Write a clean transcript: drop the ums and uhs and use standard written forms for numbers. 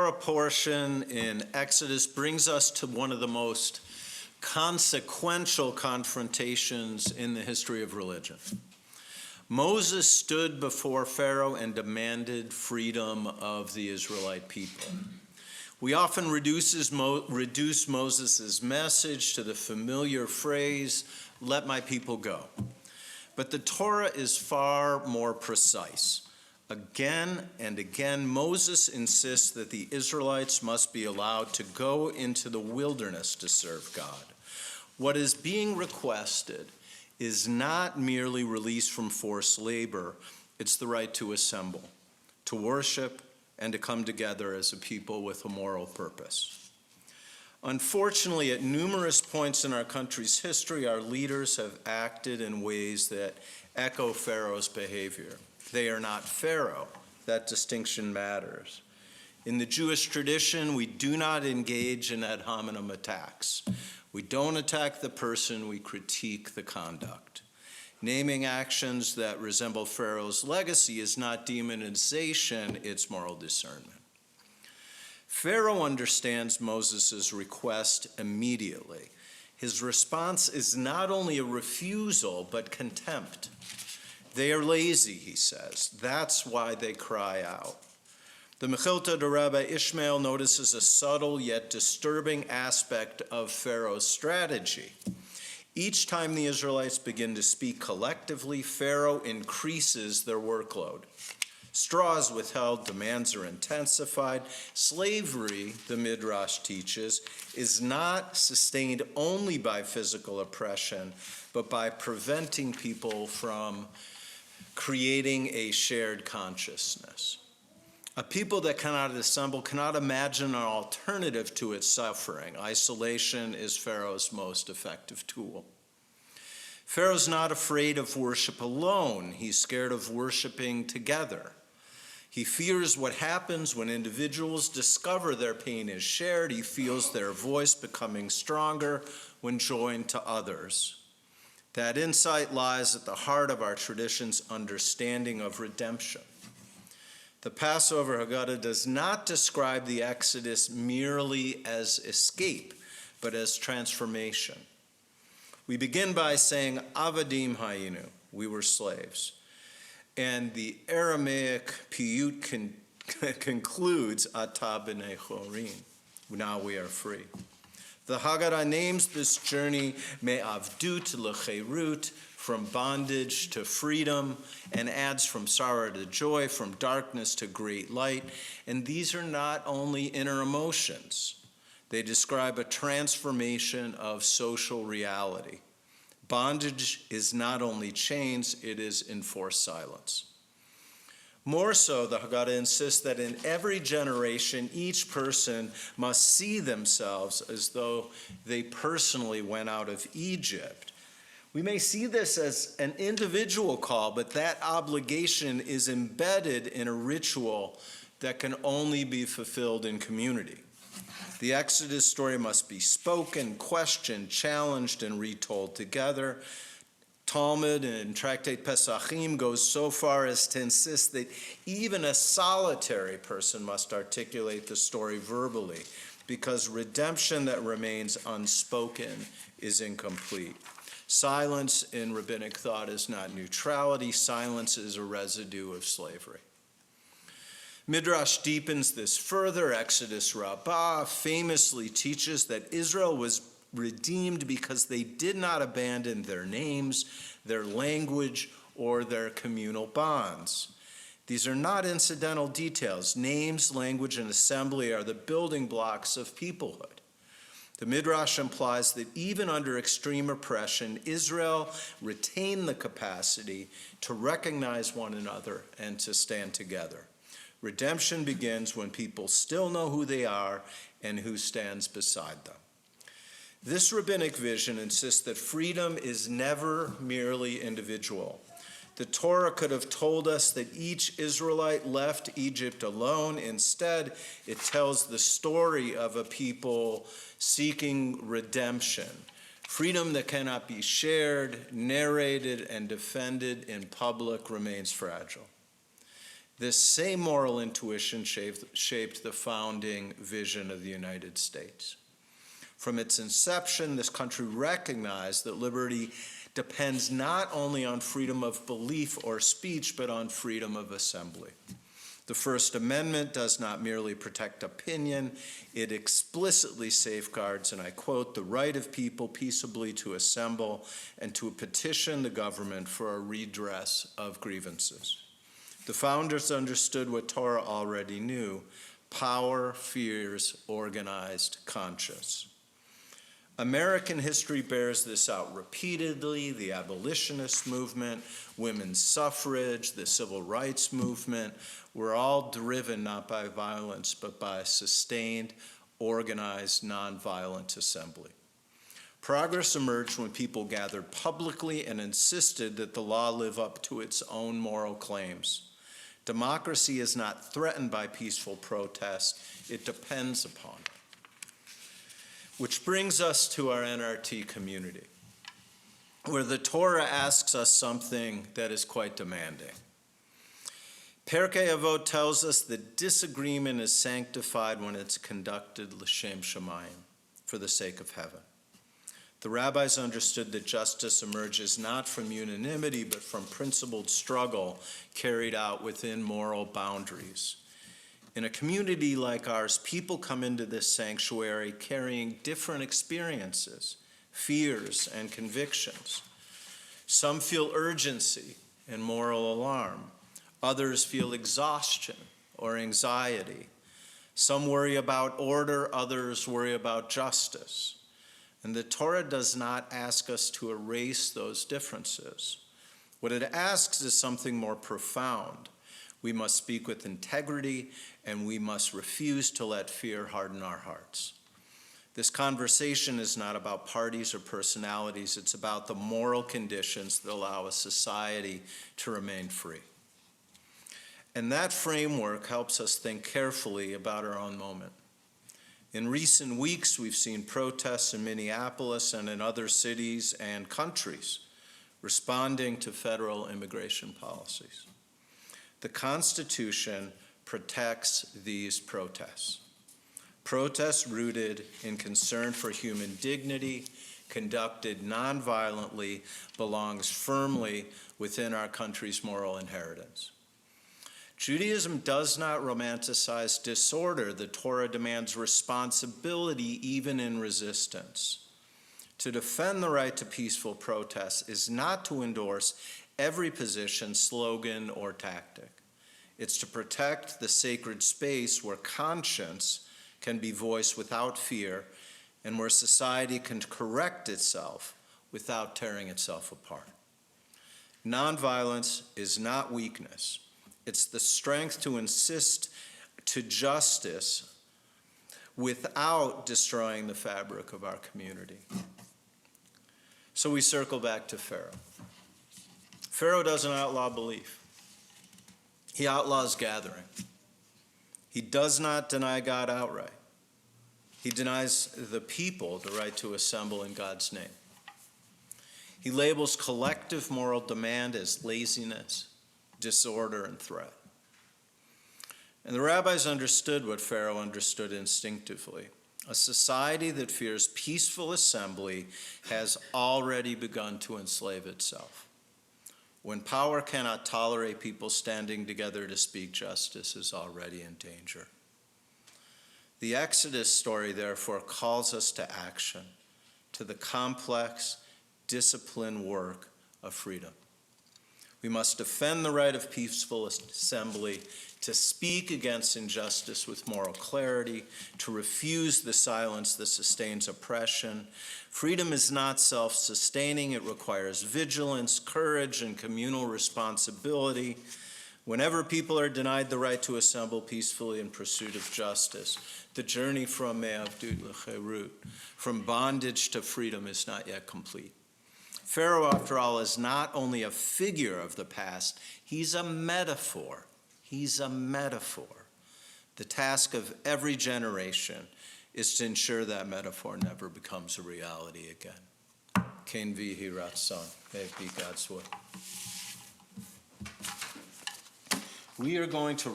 Torah portion in Exodus brings us to one of the most consequential confrontations in the history of religion. Moses stood before Pharaoh and demanded freedom of the Israelite people. We often reduce Moses' message to the familiar phrase, "Let my people go." But the Torah is far more precise. Again and again, Moses insists that the Israelites must be allowed to go into the wilderness to serve God. What is being requested is not merely release from forced labor, it's the right to assemble, to worship, and to come together as a people with a moral purpose. Unfortunately, at numerous points in our country's history, our leaders have acted in ways that echo Pharaoh's behavior. They are not Pharaoh. That distinction matters. In the Jewish tradition, we do not engage in ad hominem attacks. We don't attack the person, we critique the conduct. Naming actions that resemble Pharaoh's legacy is not demonization, it's moral discernment. Pharaoh understands Moses' request immediately. His response is not only a refusal, but contempt. They are lazy, he says. That's why they cry out. The Mechilta de Rabbi Ishmael notices a subtle yet disturbing aspect of Pharaoh's strategy. Each time the Israelites begin to speak collectively, Pharaoh increases their workload. Straw is withheld, demands are intensified. Slavery, the Midrash teaches, is not sustained only by physical oppression, but by preventing people from creating a shared consciousness. A people that cannot assemble cannot imagine an alternative to its suffering. Isolation is Pharaoh's most effective tool. Pharaoh's not afraid of worship alone. He's scared of worshiping together. He fears what happens when individuals discover their pain is shared. He feels their voice becoming stronger when joined to others. That insight lies at the heart of our tradition's understanding of redemption. The Passover Haggadah does not describe the Exodus merely as escape, but as transformation. We begin by saying, Avadim hayinu, we were slaves. And the Aramaic piyut concludes, Ata b'nei chorin, now we are free. The Haggadah names this journey me'avdut lecherut, from bondage to freedom, and adds from sorrow to joy, from darkness to great light. And these are not only inner emotions. They describe a transformation of social reality. Bondage is not only chains, it is enforced silence. More so, the Haggadah insists that in every generation, each person must see themselves as though they personally went out of Egypt. We may see this as an individual call, but that obligation is embedded in a ritual that can only be fulfilled in community. The Exodus story must be spoken, questioned, challenged, and retold together. Talmud and Tractate Pesachim goes so far as to insist that even a solitary person must articulate the story verbally, because redemption that remains unspoken is incomplete. Silence in rabbinic thought is not neutrality. Silence is a residue of slavery. Midrash deepens this further. Exodus Rabbah famously teaches that Israel was redeemed because they did not abandon their names, their language, or their communal bonds. These are not incidental details. Names, language, and assembly are the building blocks of peoplehood. The Midrash implies that even under extreme oppression, Israel retained the capacity to recognize one another and to stand together. Redemption begins when people still know who they are and who stands beside them. This rabbinic vision insists that freedom is never merely individual. The Torah could have told us that each Israelite left Egypt alone. Instead, it tells the story of a people seeking redemption. Freedom that cannot be shared, narrated, and defended in public remains fragile. This same moral intuition shaped the founding vision of the United States. From its inception, this country recognized that liberty depends not only on freedom of belief or speech, but on freedom of assembly. The First Amendment does not merely protect opinion, it explicitly safeguards, and I quote, the right of people peaceably to assemble and to petition the government for a redress of grievances. The founders understood what Torah already knew: power fears organized conscience. American history bears this out repeatedly. The abolitionist movement, women's suffrage, the civil rights movement were all driven not by violence, but by sustained, organized, nonviolent assembly. Progress emerged when people gathered publicly and insisted that the law live up to its own moral claims. Democracy is not threatened by peaceful protest, it depends upon it. Which brings us to our NRT community, where the Torah asks us something that is quite demanding. Perkei Avot tells us that disagreement is sanctified when it's conducted l'shem shamayim, for the sake of heaven. The rabbis understood that justice emerges not from unanimity, but from principled struggle carried out within moral boundaries. In a community like ours, people come into this sanctuary carrying different experiences, fears, and convictions. Some feel urgency and moral alarm. Others feel exhaustion or anxiety. Some worry about order, others worry about justice. And the Torah does not ask us to erase those differences. What it asks is something more profound. We must speak with integrity, and we must refuse to let fear harden our hearts. This conversation is not about parties or personalities. It's about the moral conditions that allow a society to remain free. And that framework helps us think carefully about our own moment. In recent weeks, we've seen protests in Minneapolis and in other cities and countries responding to federal immigration policies. The Constitution protects these protests. Protests rooted in concern for human dignity, conducted nonviolently, belongs firmly within our country's moral inheritance. Judaism does not romanticize disorder. The Torah demands responsibility even in resistance. To defend the right to peaceful protest is not to endorse every position, slogan, or tactic. It's to protect the sacred space where conscience can be voiced without fear and where society can correct itself without tearing itself apart. Nonviolence is not weakness. It's the strength to insist to justice without destroying the fabric of our community. So we circle back to Pharaoh. Pharaoh doesn't outlaw belief. He outlaws gathering. He does not deny God outright. He denies the people the right to assemble in God's name. He labels collective moral demand as laziness, disorder, and threat. And the rabbis understood what Pharaoh understood instinctively. A society that fears peaceful assembly has already begun to enslave itself. When power cannot tolerate people standing together to speak, justice is already in danger. The Exodus story, therefore, calls us to action, to the complex, disciplined work of freedom. We must defend the right of peaceful assembly, to speak against injustice with moral clarity, to refuse the silence that sustains oppression. Freedom is not self-sustaining. It requires vigilance, courage, and communal responsibility. Whenever people are denied the right to assemble peacefully in pursuit of justice, the journey from me'avdut l'cherut, from bondage to freedom, is not yet complete. Pharaoh, after all, is not only a figure of the past, he's a metaphor. He's a metaphor. The task of every generation is to ensure that metaphor never becomes a reality again. Ken vihi ratzon. May it be God's will. We are going to